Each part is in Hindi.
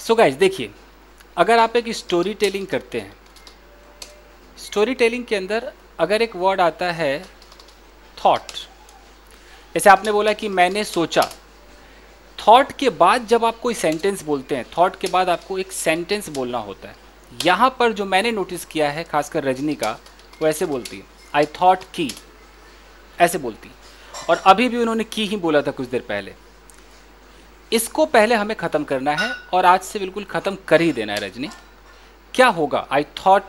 सो गाइस देखिए, अगर आप एक स्टोरी टेलिंग करते हैं, स्टोरी टेलिंग के अंदर अगर एक वर्ड आता है थॉट, जैसे आपने बोला कि मैंने सोचा, थॉट के बाद जब आप कोई सेंटेंस बोलते हैं, थॉट के बाद आपको एक सेंटेंस बोलना होता है। यहाँ पर जो मैंने नोटिस किया है खासकर रजनी का, वो ऐसे बोलती है आई थॉट की, ऐसे बोलती है। और अभी भी उन्होंने की ही बोला था कुछ देर पहले। इसको पहले हमें ख़त्म करना है और आज से बिल्कुल ख़त्म कर ही देना है। रजनी, क्या होगा? I thought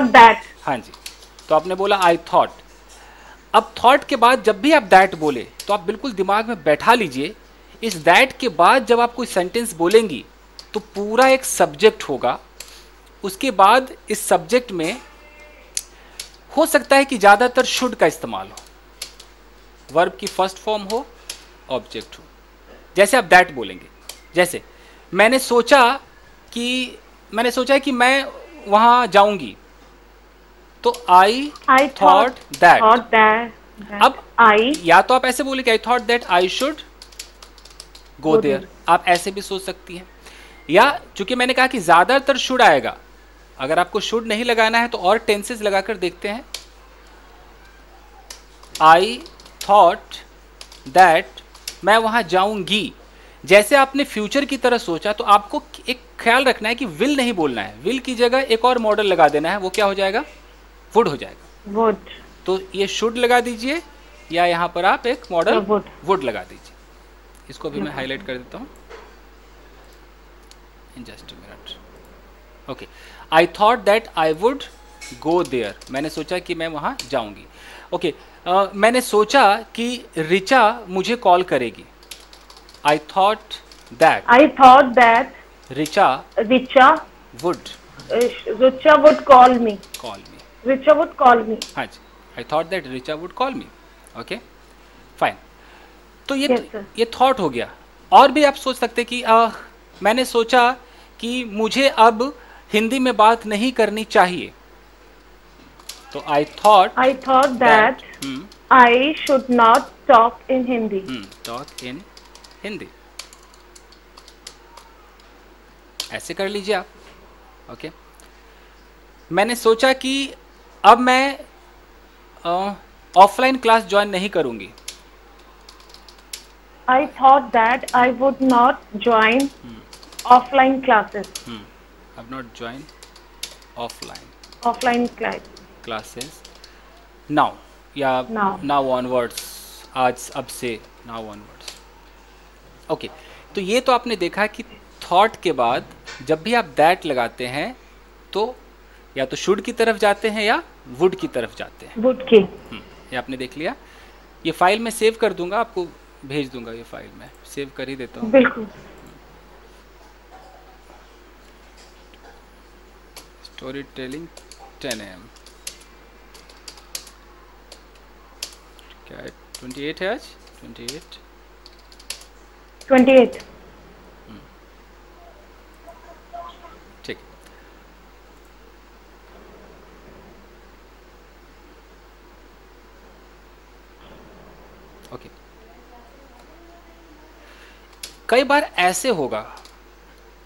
that. हाँ जी, तो आपने बोला आई थॉट। अब थॉट के बाद जब भी आप दैट बोले तो आप बिल्कुल दिमाग में बैठा लीजिए, इस दैट के बाद जब आप कोई सेंटेंस बोलेंगी तो पूरा एक सब्जेक्ट होगा। उसके बाद इस सब्जेक्ट में हो सकता है कि ज़्यादातर शुड का इस्तेमाल हो, वर्ब की फर्स्ट फॉर्म हो, ऑब्जेक्ट हो। जैसे आप दैट बोलेंगे, जैसे मैंने सोचा कि मैं वहाँ जाऊंगी, तो आई थॉट दैट। अब या तो आप ऐसे बोले कि I thought that I should go there, आप ऐसे भी सोच सकती हैं। या चूंकि मैंने कहा कि ज़्यादातर शुड आएगा, अगर आपको शुड नहीं लगाना है तो और टेंसेस लगाकर देखते हैं। आई थॉट दैट मैं वहाँ जाऊंगी, जैसे आपने फ्यूचर की तरह सोचा, तो आपको एक ख्याल रखना है कि विल नहीं बोलना है। विल की जगह एक और मॉडल लगा देना है, वो क्या हो जाएगा? वुड हो जाएगा। वुड। तो ये शुड लगा दीजिए या यहाँ पर आप एक मॉडल वुड लगा दीजिए। इसको भी मैं हाईलाइट कर देता हूँ, in just a minute. Okay, I thought that I would go there, मैंने सोचा कि मैं वहाँ जाऊँगी। ओके, मैंने सोचा कि रिचा मुझे कॉल करेगी। I thought that Richa would call me. Richa would call me. हाँ जी, I thought that Richa would call me. Okay fine. तो ये थॉट हो गया। और भी आप सोच सकते कि मैंने सोचा कि मुझे अब हिंदी में बात नहीं करनी चाहिए, तो आई thought that I should not talk in Hindi. Talk in Hindi, ऐसे कर लीजिए आप। ओके, मैंने सोचा कि अब मैं ऑफलाइन क्लास ज्वाइन नहीं करूंगी। I thought that I would not join offline classes. I've not joined offline classes now, या now onwards, आज अब से now onwards। ओके, तो ये तो आपने देखा कि थॉट के बाद जब भी आप दैट लगाते हैं तो या तो शुड की तरफ जाते हैं या वुड की तरफ जाते हैं। वुड की। ये आपने देख लिया। ये फाइल में सेव कर दूंगा, आपको भेज दूंगा। ये फाइल में सेव कर ही देता हूँ। बिल्कुल। स्टोरी टेलिंग 10 AM, क्या है? 28 है आज, 28। ठीक। ओके, कई बार ऐसे होगा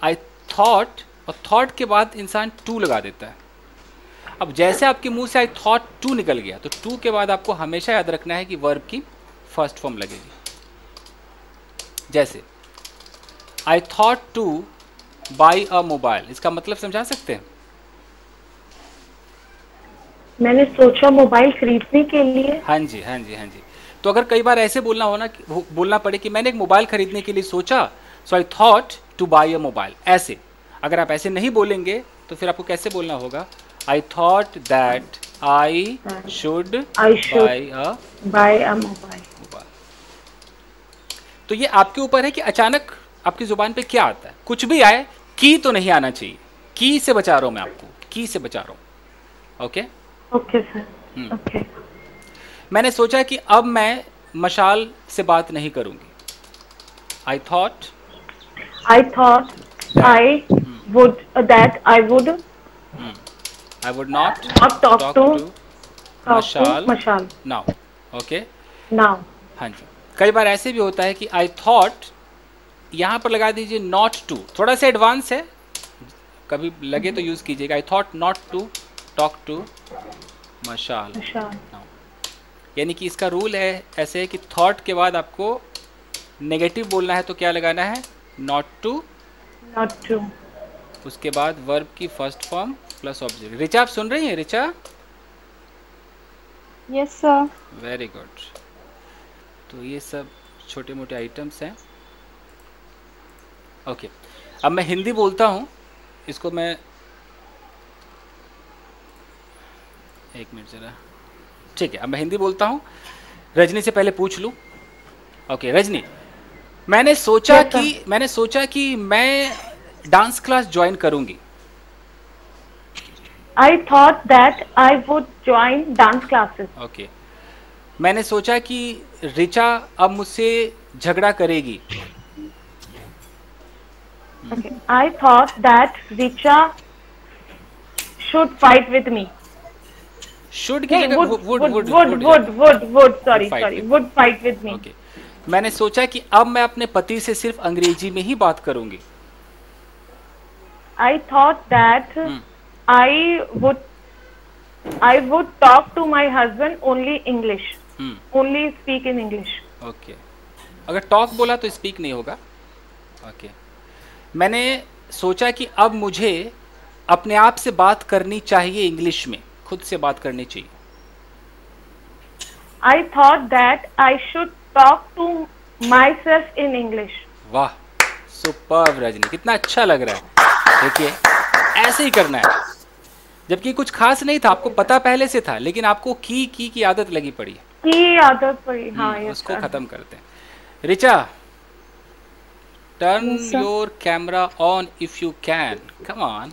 आई थॉट और थॉट के बाद इंसान टू लगा देता है। अब जैसे आपके मुंह से आई थॉट टू निकल गया, तो टू के बाद आपको हमेशा याद रखना है कि वर्ब की फर्स्ट फॉर्म लगेगी। जैसे आई thought to buy a mobile, इसका मतलब समझा सकते हैं? मैंने सोचा मोबाइल खरीदने के लिए। हाँ जी, हाँ जी, हाँ जी। तो अगर कई बार ऐसे बोलना पड़े कि मैंने एक मोबाइल खरीदने के लिए सोचा, so I thought to buy a mobile, ऐसे अगर आप ऐसे नहीं बोलेंगे तो फिर आपको कैसे बोलना होगा? I thought that I should by a mobile. तो ये आपके ऊपर है कि अचानक आपकी जुबान पे क्या आता है। कुछ भी आए, की तो नहीं आना चाहिए। की से बचा रहा हूं मैं आपको, की से बचा रहा हूं। Okay okay sir. ओके, मैंने सोचा कि अब मैं मशाल से बात नहीं करूंगी। I thought I would not talk to Mashal now. Okay now. हाँ जी, कई बार ऐसे भी होता है कि आई थॉट यहाँ पर लगा दीजिए नॉट टू, थोड़ा सा एडवांस है, कभी लगे तो यूज़ कीजिएगा। I thought not to talk to Mashal. यानी कि इसका रूल है ऐसे है कि थॉट के बाद आपको नेगेटिव बोलना है तो क्या लगाना है, नॉट टू। उसके बाद वर्ब की first form plus object. Richa आप सुन रही हैं Richa? Yes sir. Very good. तो ये सब छोटे मोटे आइटम्स हैं। ओके, अब मैं हिंदी बोलता हूँ, इसको मैं एक मिनट जरा, ठीक है, अब मैं हिंदी बोलता हूँ। रजनी से पहले पूछ लूँ। ओके रजनी, मैंने सोचा कि मैं डांस क्लास ज्वाइन करूंगी। I thought that I would join dance classes. Okay, मैंने सोचा कि रिचा अब मुझसे झगड़ा करेगी। Okay. I thought that Richa should fight with me. Should की Hey, जगह would fight with me. Okay, मैंने सोचा कि अब मैं अपने पति से सिर्फ अंग्रेजी में ही बात करूंगी। I thought that I would talk to my husband only English. Only speak in English. Okay, अगर टॉक बोला तो स्पीक नहीं होगा। ओके, मैंने सोचा कि अब मुझे अपने आप से बात करनी चाहिए इंग्लिश में, खुद से बात करनी चाहिए। I thought that I should talk to myself in English. वाह, सुपर्ब रजनी, कितना अच्छा लग रहा है। देखिए ऐसे ही करना है, जबकि कुछ खास नहीं था, आपको पता पहले से था, लेकिन आपको की आदत लगी पड़ी है। की आदत पड़ी, हाँ, उसको खत्म करते हैं। Richa, turn your camera on if you can, come on.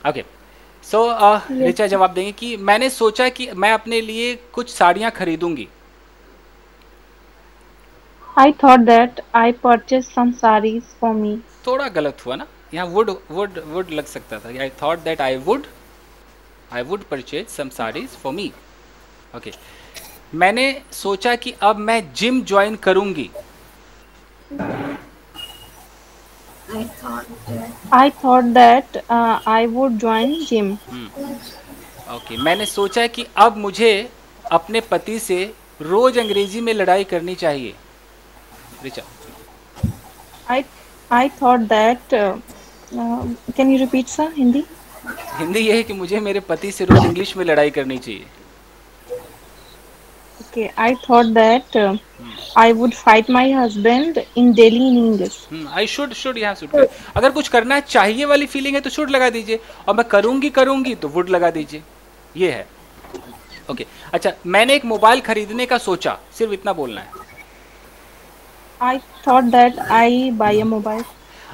Okay, so Richa जवाब देंगे कि मैंने सोचा कि मैं अपने लिए कुछ साड़ियाँ खरीदूंगी। I thought that I purchased some sarees for me. थोड़ा गलत हुआ ना, यहाँ वुड लग सकता था। I thought that I would purchase some saris for me. Okay, मैंने सोचा कि अब मैं जिम ज्वाइन करूंगी। I thought that I would join gym. ओके, मैंने सोचा कि अब मुझे अपने पति से रोज अंग्रेजी में लड़ाई करनी चाहिए। Richa, I thought that can you repeat sir Hindi? Hindi ये है कि मुझे मेरे पति से रोज इंग्लिश में लड़ाई करनी चाहिए। Okay, I thought that I would fight my husband in daily in English. I should यहाँ शुड। अगर कुछ करना चाहिए वाली फीलिंग है तो शुड लगा दीजिए, और मैं करूंगी तो वुड लगा दीजिए, ये है। ओके, अच्छा, मैंने एक मोबाइल खरीदने का सोचा, सिर्फ इतना बोलना है। I thought that I buy a mobile.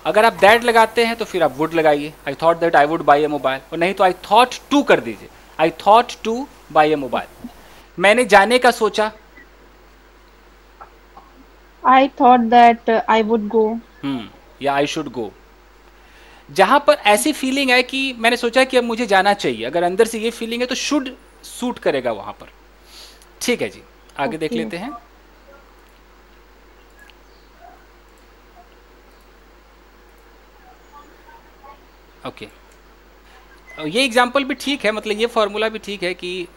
अगर आप दैट लगाते हैं तो फिर आप वुड लगाइए, आई thought that I would buy A mobile, और नहीं तो आई थॉट टू कर दीजिए, आई thought to by A mobile. मैंने जाने का सोचा, I thought that I would go. या आई शुड गो। जहां पर ऐसी फीलिंग है कि मैंने सोचा कि अब मुझे जाना चाहिए, अगर अंदर से ये फीलिंग है तो शुड सूट करेगा वहां पर। ठीक है जी, आगे देख लेते हैं। ओके, ये एग्जाम्पल भी ठीक है, मतलब ये फॉर्मूला भी ठीक है कि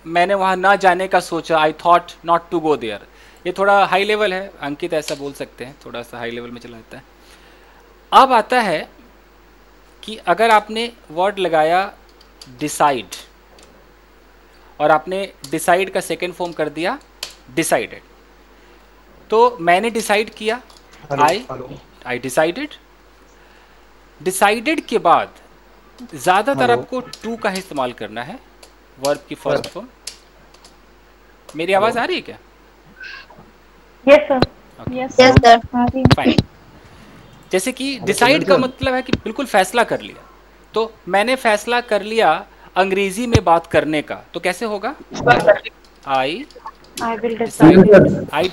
मैंने वहाँ ना जाने का सोचा, I thought not to go there. ये थोड़ा हाई लेवल है, अंकित ऐसा बोल सकते हैं, थोड़ा सा हाई लेवल में चला जाता है। अब आता है कि अगर आपने वर्ड लगाया डिसाइड, और आपने डिसाइड का सेकेंड फॉर्म कर दिया डिसाइडेड, तो मैंने डिसाइड किया, आई डिसाइडेड। डिसाइडेड के बाद ज़्यादातर आपको टू का इस्तेमाल करना है, वर्ब की फर्स्ट फॉर्म। मेरी आवाज़ आ रही है क्या? Yes sir. Yes sir. Fine. जैसे कि डिसाइड का मतलब है कि बिल्कुल फैसला कर लिया, तो मैंने फैसला कर लिया अंग्रेजी में बात करने का, तो कैसे होगा? I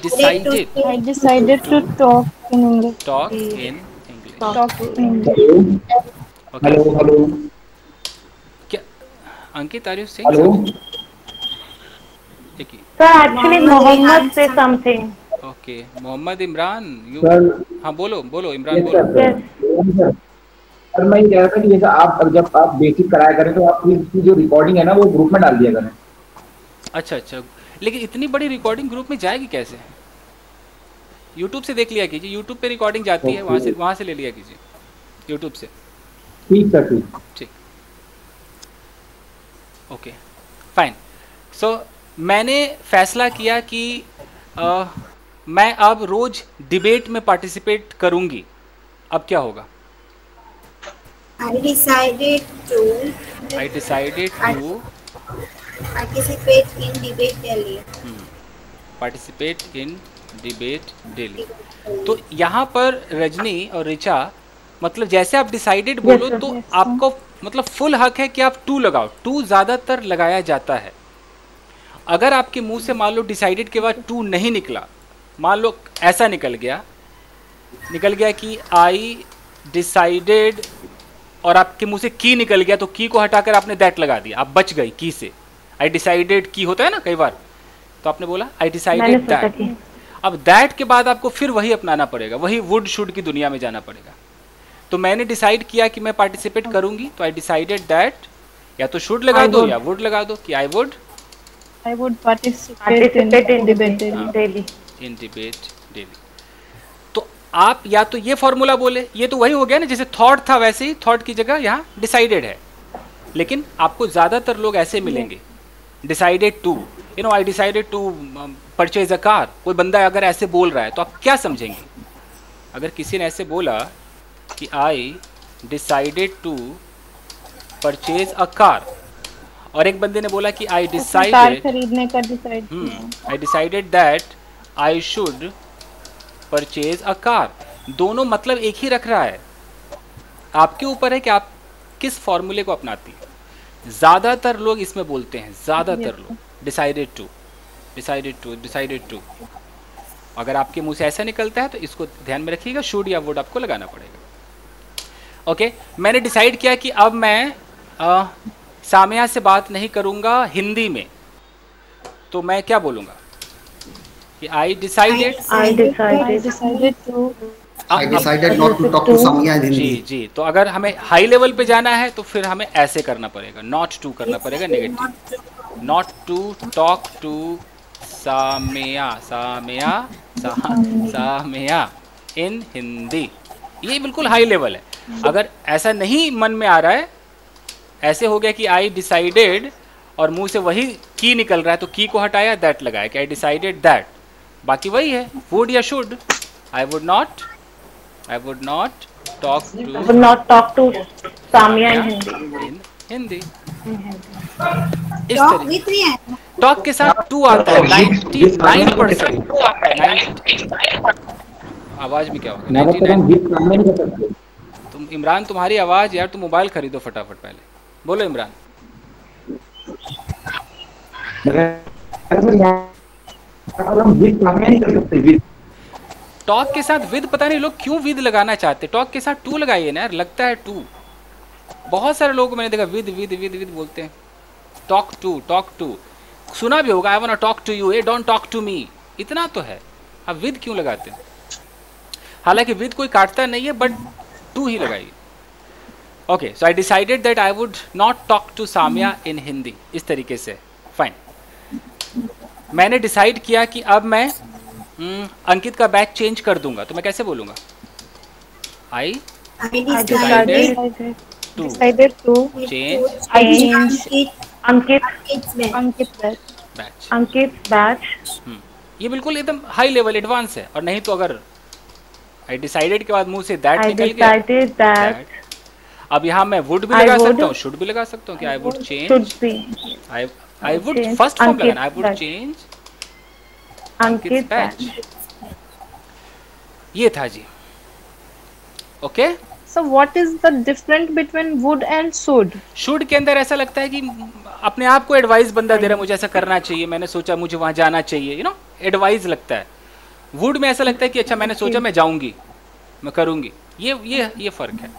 decided to talk in English. Talk in English. Talk in English. Hello, क्या Ankit are you saying? Sir, actually Mohammed say something. Okay, Mohammed Imran, you, sir. हाँ बोलो बोलो इमरान यस बोलो। सर। सर सर मैं ये कह रहा था कि जैसे आप जब आप बेसिक कराया करें तो आप इसकी जो रिकॉर्डिंग है ना वो ग्रुप में डाल दिया करें। अच्छा अच्छा, लेकिन इतनी बड़ी रिकॉर्डिंग ग्रुप में जाएगी कैसे? यूट्यूब से देख लिया कीजिए, यूट्यूब पे रिकॉर्डिंग जाती है, वहाँ से ले लिया कीजिए यूट्यूब से। ठीक सर, ठीक। ठीक, ओके फाइन। सो मैंने फैसला किया कि मैं अब रोज डिबेट में पार्टिसिपेट करूंगी। अब क्या होगा? I decided to I decided to participate in debate daily. Participate in debate daily. तो यहाँ पर रजनी और रिचा, मतलब जैसे आप डिसाइडेड बोलो sir. तो आपको मतलब फुल हक है कि आप टू लगाओ। टू ज़्यादातर लगाया जाता है। अगर आपके मुंह से मान लो डिसाइडेड के बाद टू नहीं निकला, मान लो ऐसा निकल गया कि आई डिसाइडेड और आपके मुंह से की निकल गया, तो की को हटाकर आपने दैट लगा दिया, आप बच गई की से। आई डिसाइडेड की होता है ना कई बार, तो आपने बोला आई डिसाइडेड दैट। अब दैट के बाद आपको फिर वही अपनाना पड़ेगा, वही वुड शुड की दुनिया में जाना पड़ेगा। तो मैंने डिसाइड किया कि मैं पार्टिसिपेट करूंगी, तो आई डिसाइडेड दैट, या तो शुड लगा दो या वुड लगा दो कि I would participate in debate daily. In debate daily. तो आप या तो ये फॉर्मूला बोले, ये तो वही हो गया ना, जैसे थॉट था वैसे ही थॉट की जगह यहाँ डिसाइडेड है। लेकिन आपको ज़्यादातर लोग ऐसे मिलेंगे, decided to, you know I decided to purchase a car. कोई बंदा अगर ऐसे बोल रहा है तो आप क्या समझेंगे? अगर किसी ने ऐसे बोला कि I decided to purchase a car, और एक बंदे ने बोला कि आई कार डिसाइडेड खरीदने का डिसाइड किया। आई decided that I should purchase a car, दोनों मतलब एक ही रख रहा है। आपके ऊपर है कि आप किस फॉर्मूले को अपनाती है। ज़्यादातर लोग इसमें बोलते हैं, ज़्यादातर लोग decided to decided to decided to. अगर आपके मुंह से ऐसा निकलता है तो इसको ध्यान में रखिएगा, शुड या वुड आपको लगाना पड़ेगा। ओके, मैंने डिसाइड किया कि अब मैं सामिया से बात नहीं करूंगा हिंदी में, तो मैं क्या बोलूंगा कि I decided not to talk to Samia in जी Hindi. जी। तो अगर हमें हाई लेवल पे जाना है तो फिर हमें ऐसे करना पड़ेगा, नॉट टू करना पड़ेगा, negative, not to talk to Samiya in Hindi. ये बिल्कुल हाई लेवल है। अगर ऐसा नहीं मन में आ रहा है, ऐसे हो गया कि आई डिसाइडेड और मुंह से वही की निकल रहा है, तो की को हटाया, दैट लगाया कि आई डिसाइडेड दैट, बाकी वही है वुड या should. I would not talk to Samiya in Hindi. इस Talk तरह with me. टॉक के साथ टू आता है 99%। आवाज में क्या होगा? 99। तुम इमरान, तुम्हारी आवाज यार, तुम मोबाइल खरीदो फटाफट पहले। बोलो इमरान। टॉक के साथ विद, पता नहीं लोग क्यों विद लगाना चाहते। टॉक के साथ टू लगाइए ना यार, लगता है टू। बहुत सारे लोग मैंने देखा विद विद विद विद बोलते हैं। टॉक टू सुना भी होगा, I want to talk to you, uh don't talk to me, इतना तो है। अब विद क्यों लगाते हैं? हालांकि विद कोई काटता नहीं है, बट टू ही लगाइए। Okay, so I decided that I would not talk to Samiya in Hindi, इस तरीके से। फाइन। मैंने डिसाइड किया कि अब मैं अंकित का बैच चेंज कर दूंगा, तो मैं कैसे बोलूंगा? आई decided decided to change Ankit batch. ये बिल्कुल एकदम हाई लेवल एडवांस है। और नहीं तो अगर आई डिसाइडेड के बाद मुंह से दैट निकल गया, that। अब यहाँ मैं वुड भी लगा सकता हूँ, शुड भी लगा सकता हूँ कि I would change, I would first form लगाना, I would change Ankit batch. ये था जी। Okay, so what is the difference between would and should? Should के अंदर ऐसा लगता है कि अपने आप को एडवाइस बंदा दे रहा है, मुझे ऐसा करना चाहिए, मैंने सोचा मुझे वहां जाना चाहिए, यू नो, एडवाइस लगता है। वुड में ऐसा लगता है कि अच्छा मैंने सोचा मैं जाऊंगी, मैं करूंगी। ये फर्क है।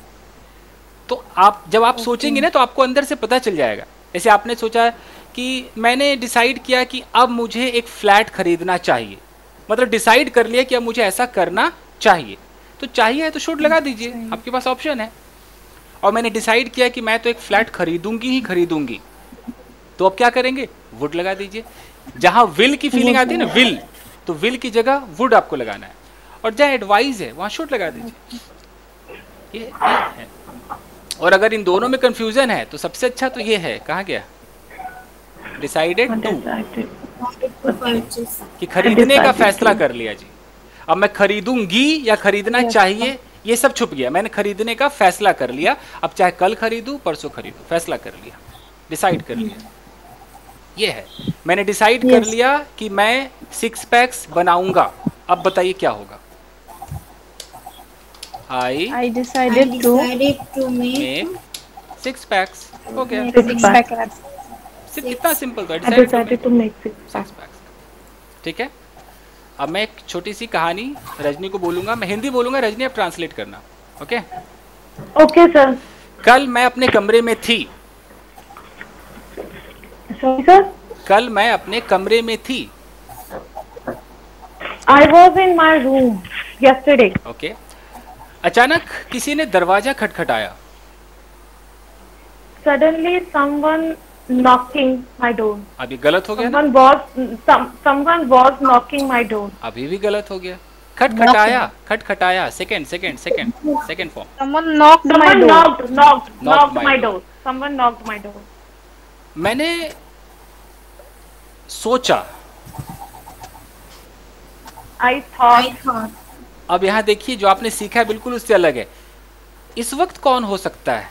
तो आप जब आप सोचेंगे ना तो आपको अंदर से पता चल जाएगा। जैसे आपने सोचा कि मैंने डिसाइड किया कि अब मुझे एक फ्लैट खरीदना चाहिए, मतलब डिसाइड कर लिया कि अब मुझे ऐसा करना चाहिए, तो चाहिए है तो शुड लगा दीजिए, आपके पास ऑप्शन है। और मैंने डिसाइड किया कि मैं तो एक फ्लैट खरीदूंगी ही खरीदूंगी, तो अब क्या करेंगे, वुड लगा दीजिए। जहां विल की फीलिंग आती है ना, विल, तो विल की जगह वुड आपको लगाना है, और जहां एडवाइस है वहां शुड लगा दीजिए। ये है। और अगर इन दोनों में कंफ्यूजन है तो सबसे अच्छा तो ये है, कहाँ गया, डिसाइडेड टू, कि खरीदने का फैसला कर लिया जी। अब मैं खरीदूंगी या खरीदना चाहिए, ये सब छुप गया। मैंने खरीदने का फैसला कर लिया, अब चाहे कल खरीदूं परसों खरीदूं, फैसला कर लिया, डिसाइड कर लिया। ये है, मैंने डिसाइड कर लिया कि मैं 6 पैक्स बनाऊंगा। अब बताइए क्या होगा। I decided to make 6 PACS, हो गया। 6 packs. सिर्फ कितना सिंपल था, I decided to make 6 packs. ठीक है। अब मैं एक छोटी सी कहानी रजनी को बोलूंगा, मैं हिंदी बोलूंगा, रजनी आप ट्रांसलेट करना, ओके? Okay sir. कल मैं अपने कमरे में थी। Sorry sir. कल मैं अपने कमरे में थी। I was in my room yesterday. Okay. अचानक किसी ने दरवाजा खटखटाया। Suddenly someone knocking my door. अभी गलत हो गया ना? Someone was knocking my door. अभी भी गलत हो गया। खटखटाया, खटखटाया, second form. Someone knocked my Someone door. knocked my door. Someone knocked my door. मैंने सोचा। I thought. अब यहाँ देखिए, जो आपने सीखा है बिल्कुल उससे अलग है। इस वक्त कौन हो सकता है?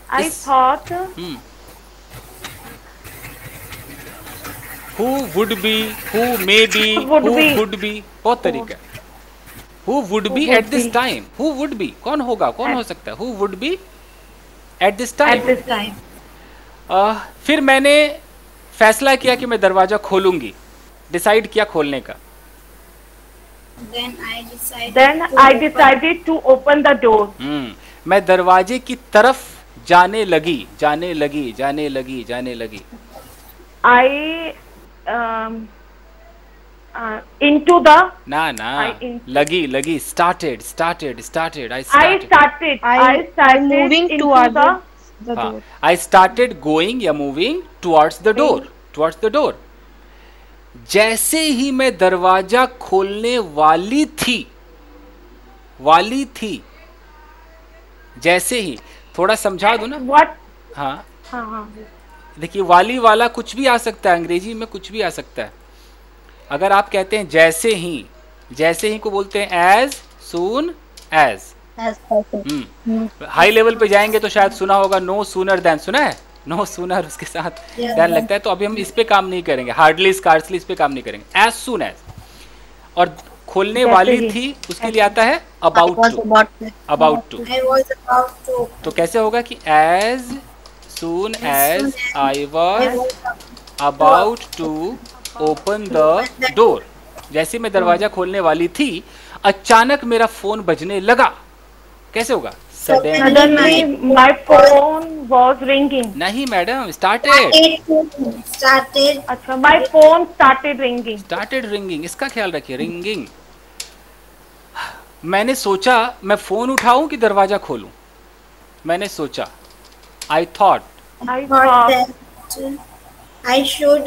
I thought. Who would be, who may be, who would be, बहुत तरीका। Who would be at this time? Who would be, कौन होगा, कौन हो सकता है? Who would be at this time? फिर मैंने फैसला किया कि मैं दरवाजा खोलूंगी, डिसाइड किया खोलने का। Then I decided to open the door. मैं दरवाजे की तरफ जाने लगी। I into the. ना लगी, started. I started moving into towards the. the door. I started going या moving towards the door. जैसे ही मैं दरवाजा खोलने वाली थी, जैसे ही, थोड़ा समझा दो ना। What? हाँ। देखिए, वाली वाला कुछ भी आ सकता है, अंग्रेजी में कुछ भी आ सकता है। अगर आप कहते हैं जैसे ही को बोलते हैं as soon as। High level पे जाएंगे तो शायद सुना होगा no sooner than, सुना है? नो सूनर उसके साथ डर लगता है, तो अभी हम इस पे काम नहीं करेंगे, हार्डली स्कार्सली इस पे काम नहीं करेंगे। एज सून एज, और खोलने वाली थी उसके लिए आता है अबाउट टू। तो कैसे होगा कि as soon as I was about to open the door, जैसे मैं दरवाजा खोलने वाली थी अचानक मेरा फोन बजने लगा। कैसे होगा? Suddenly my phone was ringing. नहीं मैडम, started. अच्छा, my phone started ringing. इसका ख्याल रखिए, ringing। मैंने सोचा मैं फोन उठाऊं कि दरवाजा खोलूं। मैंने सोचा, I thought I should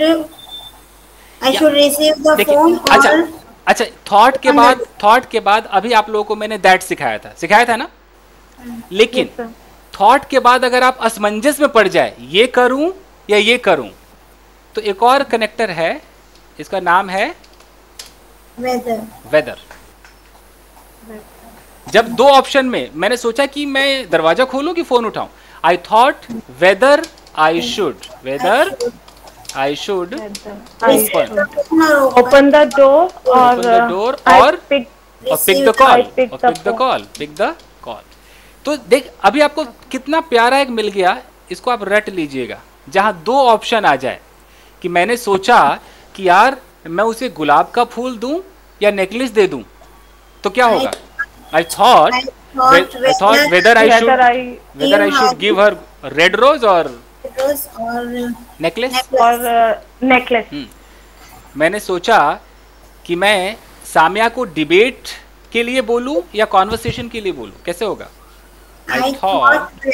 receive the phone call. अच्छा, थॉट के बाद अभी आप लोगों को मैंने दैट सिखाया था ना। लेकिन थॉट के बाद अगर आप असमंजस में पड़ जाए, ये करूं या ये करूं, तो एक और कनेक्टर है, इसका नाम है वेदर। जब दो ऑप्शन में मैंने सोचा कि मैं दरवाजा खोलूं कि फोन उठाऊं, I thought whether I should open the door or pick the call। तो देख, अभी आपको कितना प्यारा एक मिल गया, इसको आप रट लीजिएगा। जहां दो ऑप्शन आ जाए कि मैंने सोचा कि यार मैं उसे गुलाब का फूल दूं या नेकलेस दे दूं, तो क्या होगा? I thought whether I should give her red rose और नेकलेस। मैंने सोचा कि मैं सामिया को डिबेट के लिए बोलूं या कॉन्वर्सेशन के लिए बोलूं, कैसे होगा? I thought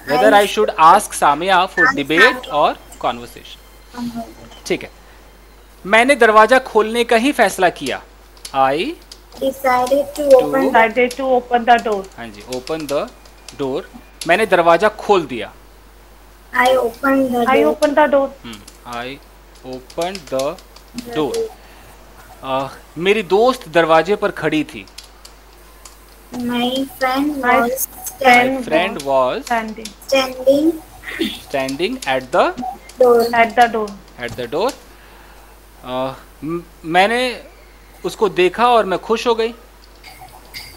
whether I should ask Samia for debate or conversation. ठीक है, मैंने दरवाजा खोलने का ही फैसला किया. I decided to open the door. हाँ जी, open the door. मैंने दरवाजा खोल दिया. I opened the door. I opened the door. मेरी दोस्त दरवाजे पर खड़ी थी. My friend was standing at the door. मैंने उसको देखा और मैं खुश हो गई.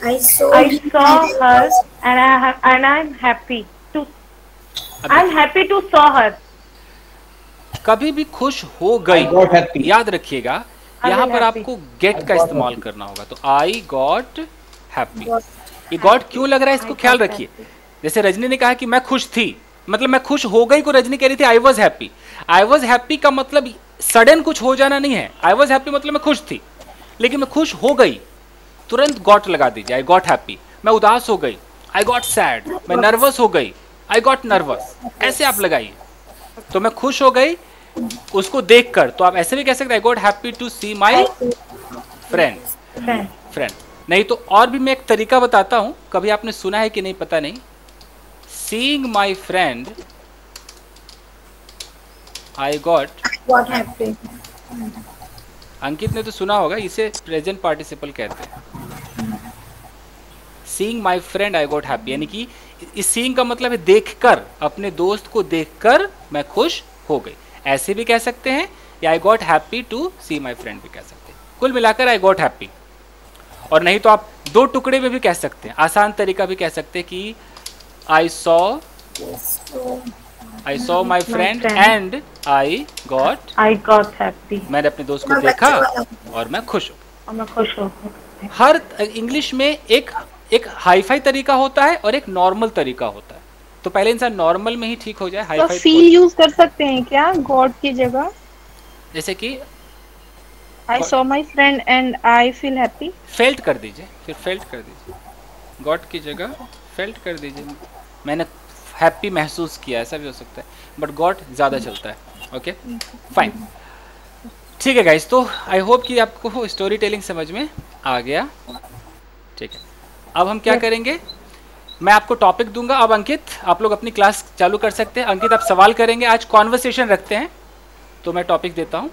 I saw her and I'm happy to saw her. कभी भी खुश हो गई, याद रखिएगा यहाँ पर आपको गेट का इस्तेमाल करना होगा. तो आई गॉट हैप्पी. ये गॉट क्यों लग रहा है इसको ख्याल रखिए. जैसे रजनी ने कहा कि मैं खुश थी, मतलब मैं खुश हो गई को रजनी कह रही थी I was happy. I was happy का मतलब सडन कुछ हो जाना नहीं है. आई वॉज हैप्पी मतलब मैं खुश थी, लेकिन मैं खुश हो गई तुरंत गॉट लगा दीजिए. आई गॉट हैप्पी. मैं उदास हो गई, आई गॉट सैड. मैं नर्वस हो गई, आई गॉट नर्वस. ऐसे आप लगाइए. तो मैं खुश हो गई उसको देखकर, तो आप ऐसे भी कह सकते हैं I got happy to see my friend. नहीं तो और भी मैं एक तरीका बताता हूं, कभी आपने सुना है कि नहीं पता नहीं. Seeing my friend I got happy. Ankit ने तो सुना होगा, इसे प्रेजेंट पार्टिसिपल कहते हैं. Seeing my friend I got happy, यानी कि इस सीइंग का मतलब है देखकर, अपने दोस्त को देखकर मैं खुश हो गई. ऐसे भी कह सकते हैं या I got happy to see my friend भी कह सकते हैं. कुल मिलाकर आई गॉट हैप्पी. और नहीं तो आप दो टुकड़े में भी कह सकते हैं. आसान तरीका भी कह सकते हैं कि I saw my friend and I got happy. मैंने अपने दोस्त को देखा और मैं खुश हूँ. हर इंग्लिश में एक हाईफाई तरीका होता है और एक नॉर्मल तरीका होता है. तो पहले इंसान नॉर्मल में ही ठीक हो जाए. हाईफाई तो फील यूज कर सकते हैं क्या गॉड की जगह? जैसे कि I saw my friend and I feel happy. Felt कर दीजिए, फिर फेल्ट कर दीजिए. गॉड की जगह फेल्ट कर दीजिए. मैंने हैप्पी महसूस किया, ऐसा भी हो सकता है, बट गॉड ज़्यादा चलता है. ओके फाइन, ठीक है गाइस. तो आई होप कि आपको स्टोरी टेलिंग समझ में आ गया. ठीक है, अब हम क्या करेंगे, मैं आपको टॉपिक दूंगा. अब अंकित आप लोग अपनी क्लास चालू कर सकते हैं. अंकित आप सवाल करेंगे. आज कॉन्वर्सेशन रखते हैं, तो मैं टॉपिक देता हूँ.